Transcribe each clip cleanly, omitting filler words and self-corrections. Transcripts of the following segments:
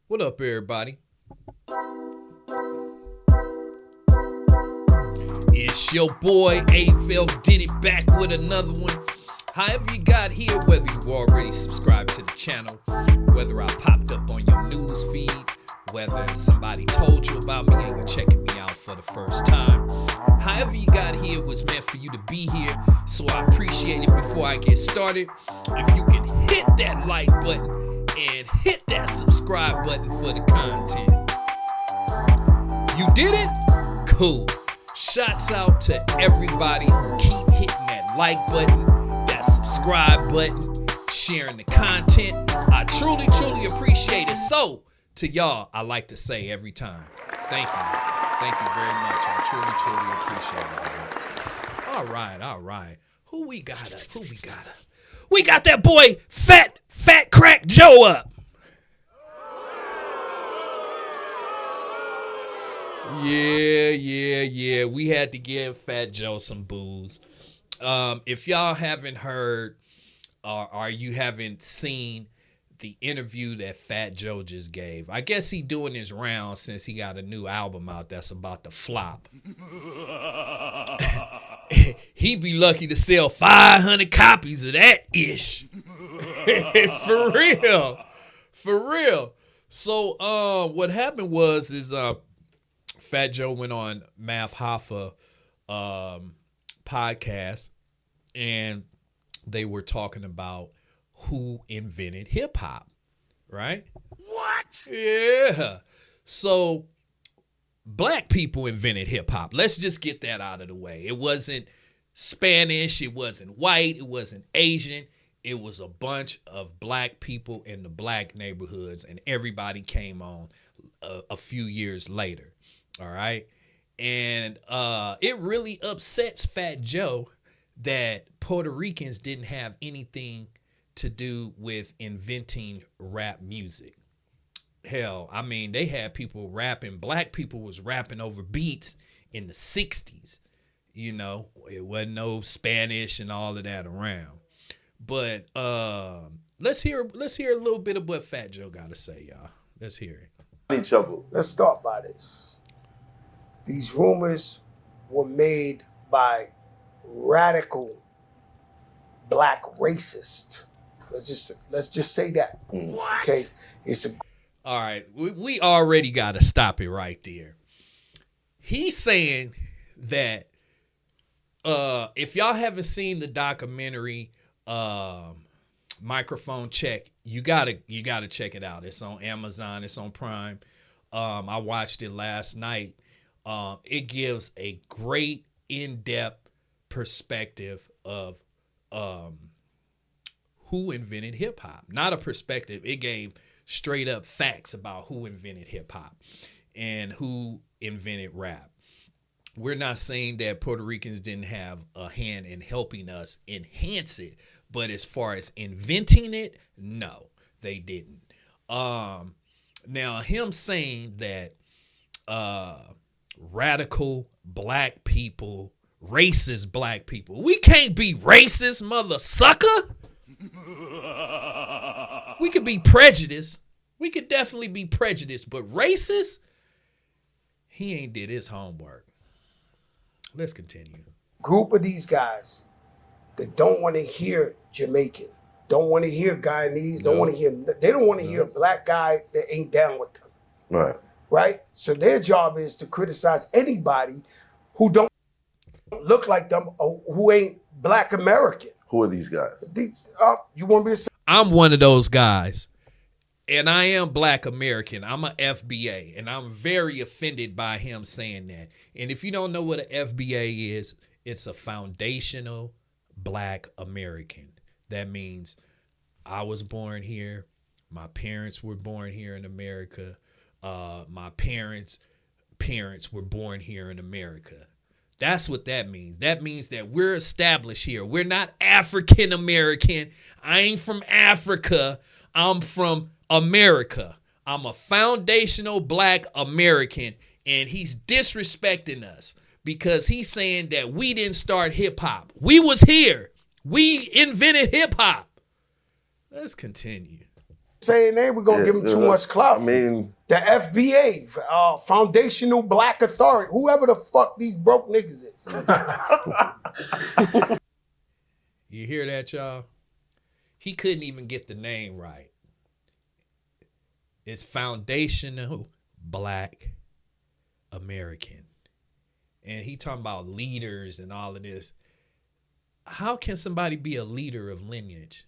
What up, everybody? It's your boy A-Vel did it back with another one. However you got here, whether you already subscribed to the channel, whether I popped up on your news feed, whether somebody told you about me and you're checking me out for the first time. However you got here was meant for you to be here, so I appreciate it. Before I get started, if you can hit that like button and hit that subscribe button for the content. You did it? Cool. Shouts out to everybody who keep hitting that like button, that subscribe button, sharing the content. I truly appreciate it. So, to y'all, I like to say every time, thank you. Thank you very much. I truly appreciate it. All right. Who we got up? We got that boy, Fat Crack Joe up. Yeah. We had to give Fat Joe some booze. If y'all haven't heard or you haven't seen the interview that Fat Joe just gave, I guess he doing his rounds since he got a new album out that's about to flop. He be lucky to sell 500 copies of that ish. For real. So what happened was Fat Joe went on Math Hoffa podcast, and they were talking about who invented hip hop, right? What? Yeah. So black people invented hip hop. Let's just get that out of the way. It wasn't Spanish, it wasn't white, it wasn't Asian. It was a bunch of black people in the black neighborhoods, and everybody came on a few years later. All right. And it really upsets Fat Joe that Puerto Ricans didn't have anything to do with inventing rap music. Hell, I mean, they had people rapping. Black people was rapping over beats in the 60s. You know, it wasn't no Spanish and all of that around. But let's hear a little bit of what Fat Joe got to say, y'all. Let's hear it. Each other. Let's start by this. These rumors were made by radical black racist. Let's just say that. What? Okay, All right, we already got to stop it right there. He's saying that if y'all haven't seen the documentary Microphone Check, you gotta check it out. It's on Amazon. It's on Prime. I watched it last night. It gives a great in-depth perspective of who invented hip hop. Not a perspective. It gave straight up facts about who invented hip hop and who invented rap. We're not saying that Puerto Ricans didn't have a hand in helping us enhance it, but as far as inventing it, no, they didn't. Now him saying that radical black people, racist black people, we can't be racist, mother sucker. We could be prejudiced. We could definitely be prejudiced, but racist, he ain't did his homework. Let's continue. group of these guys that don't want to hear Jamaican, don't want to hear Guyanese, don't want to hear. They don't want to hear a black guy that ain't down with them. Right. Right? So their job is to criticize anybody who don't look like them or who ain't black American. Who are these guys? You want me to say? I'm one of those guys, and I am black American. I'm a FBA, and I'm very offended by him saying that. And if you don't know what an FBA is, it's a foundational black American. That means I was born here. My parents were born here in America. My parents' parents were born here in America. That's what that means. That means that we're established here. We're not African American. I ain't from Africa. I'm from America. I'm a foundational black American, and he's disrespecting us because he's saying that we didn't start hip hop. We was here. We invented hip hop. Let's continue. saying, hey, we're going to give him too much clout. I mean, the FBA, Foundational Black Authority, whoever the fuck these broke niggas is. You hear that, y'all? He couldn't even get the name right. It's Foundational Black American. And he talking about leaders and all of this. How can somebody be a leader of lineage?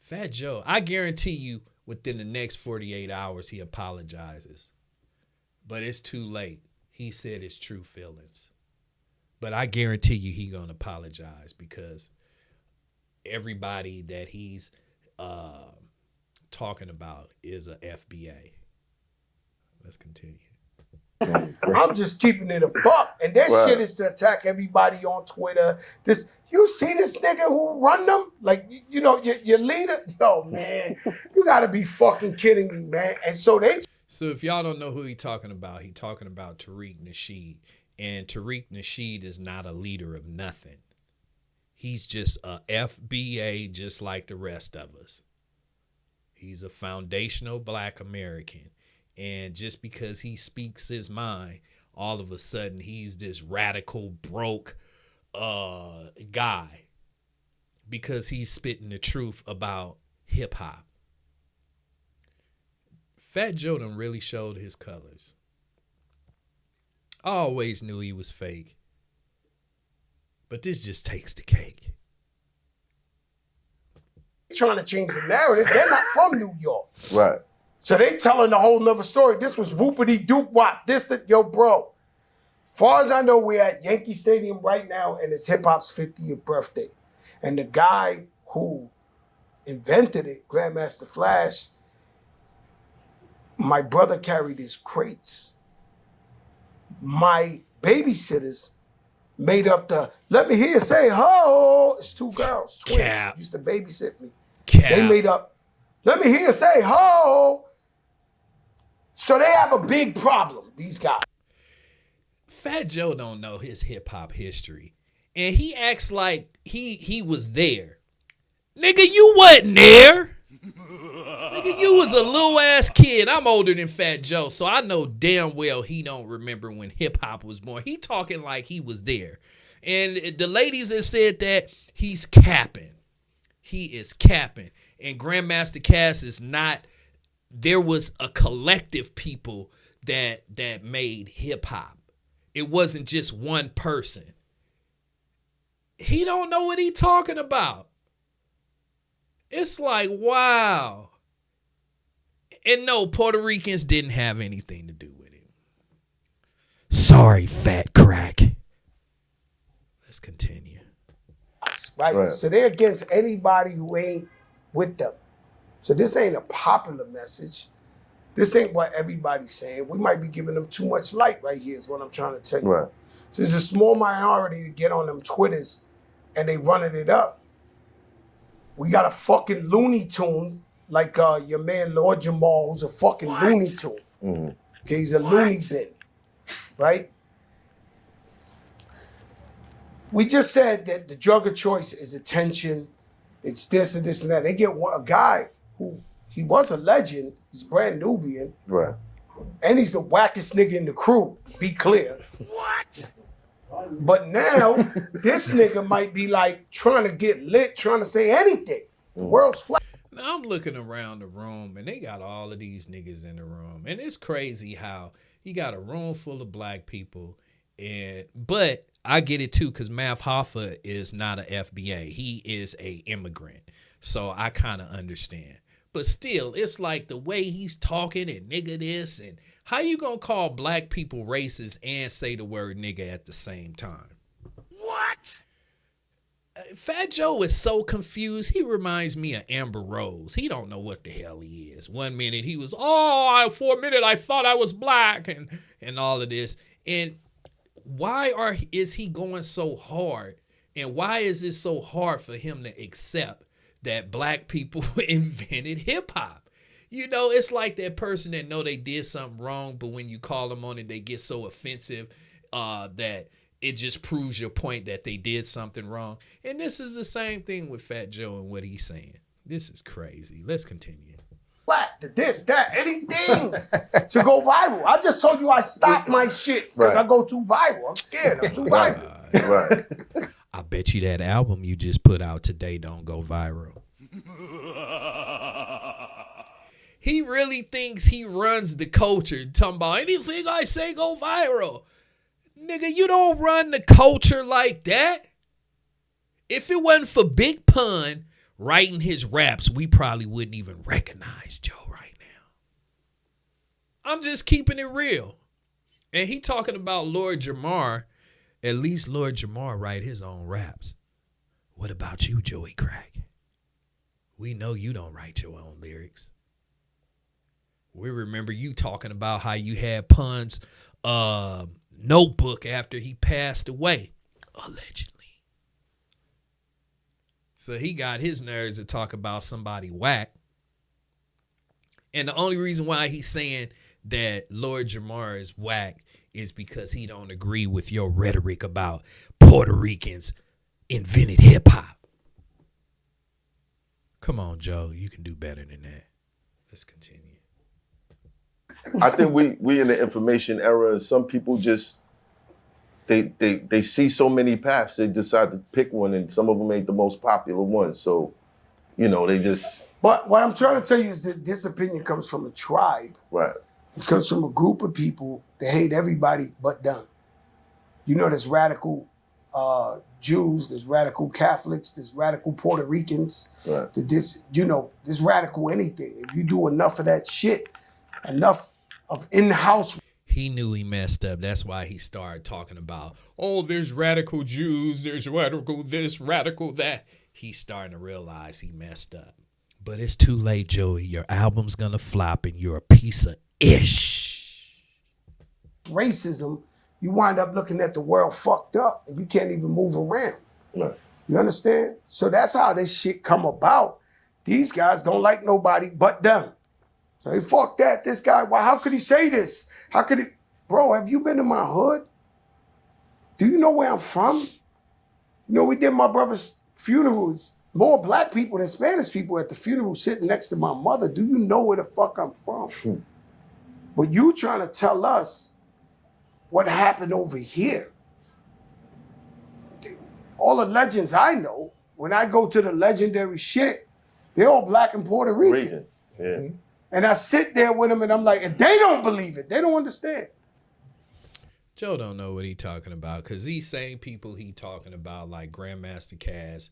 Fat Joe, I guarantee you within the next 48 hours he apologizes. But it's too late. He said his true feelings. But I guarantee you he gonna apologize because everybody that he's talking about is a FBA. Let's continue. I'm just keeping it a buck. And that shit is to attack everybody on Twitter. You see this nigga who run them? Like, you know, your leader? Yo, man, you gotta be fucking kidding me, man. And so if y'all don't know who he talking about Tariq Nasheed. And Tariq Nasheed is not a leader of nothing. He's just a FBA just like the rest of us. He's a foundational Black American. And just because he speaks his mind, all of a sudden he's this radical, broke guy because he's spitting the truth about hip hop. Fat Joe done really showed his colors. I always knew he was fake. But this just takes the cake. trying to change the narrative. They're not from New York. Right. So they telling a whole nother story. This was whoopity doop wop. Yo, bro. Far as I know, we're at Yankee Stadium right now, and it's hip hop's 50th birthday. And the guy who invented it, Grandmaster Flash, my brother carried his crates. My babysitters made up the, let me hear you say, ho. It's two girls, twins, Cap. used to babysit me. Cap. They made up, let me hear you say, ho. So they have a big problem, these guys. Fat Joe don't know his hip hop history. And he acts like he was there. Nigga, you wasn't there. Nigga, you was a little ass kid. I'm older than Fat Joe, so I know damn well he don't remember when hip hop was born. He talking like he was there. And the ladies that said that, he's capping. He is capping. And Grandmaster Cass is not, there was a collective people that made hip hop. It wasn't just one person. He don't know what he talking about. It's like, wow. And no, Puerto Ricans didn't have anything to do with it. Sorry, fat crack. Let's continue. Right? So they're against anybody who ain't with them. So this ain't a popular message. This ain't what everybody's saying. We might be giving them too much light right here is what I'm trying to tell you. Right. So there's a small minority to get on them Twitters and they running it up. We got a fucking Looney Tune like your man Lord Jamal, who's a fucking Looney Tune. Mm-hmm. Okay, he's a loony bin, right? We just said that the drug of choice is attention. It's this and this and that. They get a guy who, he was a legend. He's brand Nubian. Right. And he's the wackest nigga in the crew, be clear. What? But now, this nigga might be like trying to get lit, trying to say anything. The world's flat. Now I'm looking around the room and they got all of these niggas in the room. And it's crazy how you got a room full of black people. But I get it too, because Math Hoffa is not an FBA. He is a immigrant. So I kind of understand. But still, it's like the way he's talking and nigga this, and how you gonna call black people racist and say the word nigga at the same time? What? Fat Joe is so confused. He reminds me of Amber Rose. He don't know what the hell he is. 1 minute he was, for a minute I thought I was black and all of this. And why is he going so hard? And why is it so hard for him to accept that black people invented hip hop? You know, it's like that person that know they did something wrong, but when you call them on it, they get so offensive that it just proves your point that they did something wrong. And this is the same thing with Fat Joe and what he's saying. This is crazy. Let's continue. Black, the this, that, anything to go viral. I just told you I stopped my shit because I go too viral. I'm scared. I'm too viral. Right. I bet you that album you just put out today don't go viral. He really thinks he runs the culture, talking about anything I say go viral. Nigga, you don't run the culture like that. If it wasn't for Big Pun writing his raps, we probably wouldn't even recognize Joe right now. I'm just keeping it real. And he talking about Lord Jamar. At least Lord Jamar write his own raps. What about you, Joey Crack? We know you don't write your own lyrics. We remember you talking about how you had Pun's notebook after he passed away, allegedly. So he got his nerves to talk about somebody whack. And the only reason why he's saying that Lord Jamar is whack is because he don't agree with your rhetoric about Puerto Ricans invented hip hop. Come on, Joe. You can do better than that. Let's continue. I think we in the information era, and some people just they see so many paths, they decide to pick one, and some of them ain't the most popular ones. So, they just. But what I'm trying to tell you is that this opinion comes from a tribe. Right. It comes from a group of people that hate everybody but them. There's radical Jews, there's radical Catholics, there's radical Puerto Ricans. Right. There's radical anything. If you do enough of that shit, enough of in-house. He knew he messed up. That's why he started talking about, there's radical Jews, there's radical this, radical that. He's starting to realize he messed up. But it's too late, Joey. Your album's gonna flop and you're a piece of ish. Racism, you wind up looking at the world fucked up and you can't even move around. Right. You understand? So that's how this shit come about. These guys don't like nobody but them. So hey, fuck that. This guy, how could he say this? How could he? Bro, have you been to my hood? Do you know where I'm from? We did my brother's funerals. More black people than Spanish people at the funeral sitting next to my mother. Do you know where the fuck I'm from? But you trying to tell us what happened over here. All the legends I know, when I go to the legendary shit, they're all black and Puerto Rican. Yeah. And I sit there with them and I'm like, and they don't believe it. They don't understand. Joe don't know what he talking about because these same people he talking about, like Grandmaster Caz,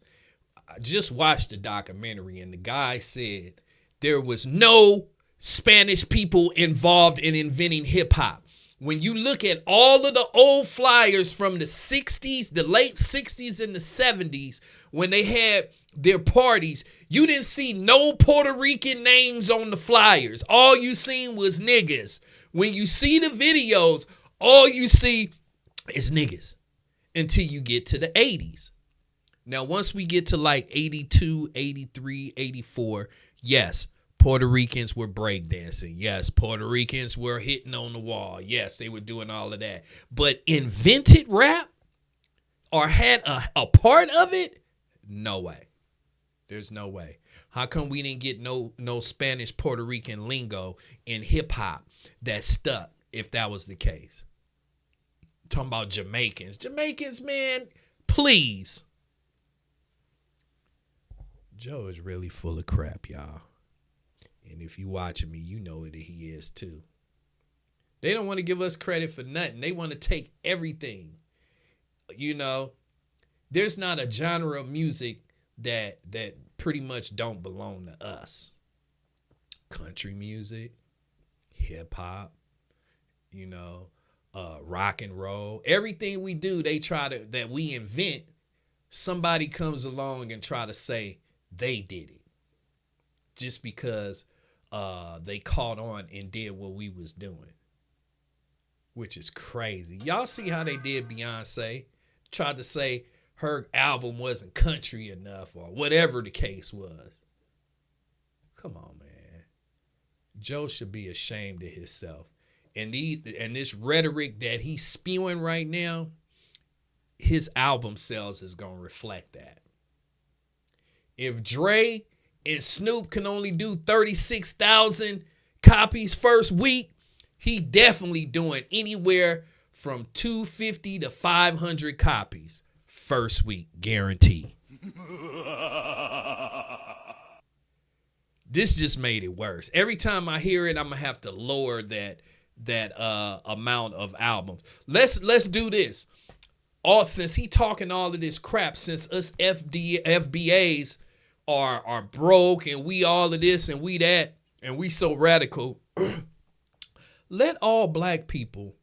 I just watched the documentary and the guy said there was no Spanish people involved in inventing hip hop. When you look at all of the old flyers from the 60s, the late 60s and the 70s, when they had their parties, you didn't see no Puerto Rican names on the flyers. All you seen was niggas. When you see the videos, all you see is niggas until you get to the 80s. Now, once we get to like 82, 83, 84, yes, Puerto Ricans were breakdancing. Yes, Puerto Ricans were hitting on the wall. Yes, they were doing all of that. But invented rap or had a part of it? No way. There's no way. How come we didn't get no Spanish Puerto Rican lingo in hip hop that stuck if that was the case? Talking about Jamaicans. Jamaicans, man, please. Joe is really full of crap, y'all. And if you watching me, you know that he is too. They don't want to give us credit for nothing. They want to take everything. There's not a genre of music that pretty much don't belong to us. Country music, hip hop, rock and roll. Everything we do, that we invent, somebody comes along and try to say they did it. Just because they caught on and did what we was doing. Which is crazy. Y'all see how they did Beyonce? Tried to say her album wasn't country enough or whatever the case was. Come on, man. Joe should be ashamed of himself. And this rhetoric that he's spewing right now, his album sales is going to reflect that. If Dre and Snoop can only do 36,000 copies first week, he definitely doing anywhere from 250 to 500 copies first week, guarantee. This just made it worse. Every time I hear it, I'm gonna have to lower that amount of albums. Let's do this. Since he talking all of this crap, since us FBAs are broke and we all of this and we that and we so radical, let all black people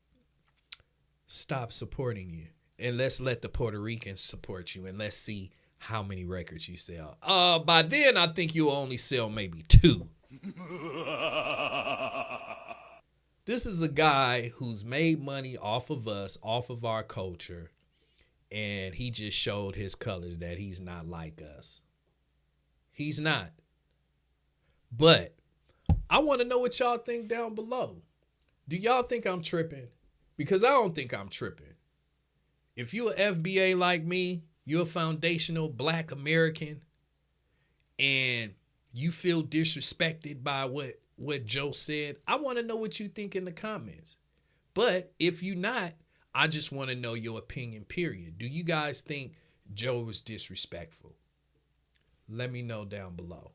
stop supporting you, and let's let the Puerto Ricans support you, and let's see how many records you sell. By then, I think you'll only sell maybe 2. This is a guy who's made money off of us, off of our culture, and he just showed his colors that he's not like us. He's not. But I want to know what y'all think down below. Do y'all think I'm tripping? Because I don't think I'm tripping. If you're an FBA like me, you're a foundational black American, and you feel disrespected by what Joe said, I want to know what you think in the comments. But if you're not, I just want to know your opinion, period. Do you guys think Joe was disrespectful? Let me know down below.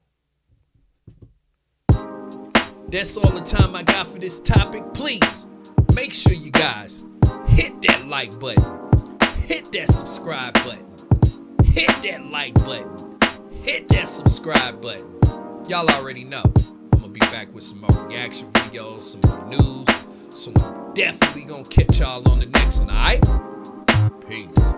That's all the time I got for this topic. Please make sure you guys hit that like button, hit that subscribe button, hit that like button, hit that subscribe button. Y'all already know I'm gonna be back with some more reaction videos, some more news, so I'm definitely gonna catch y'all on the next one. All right, peace.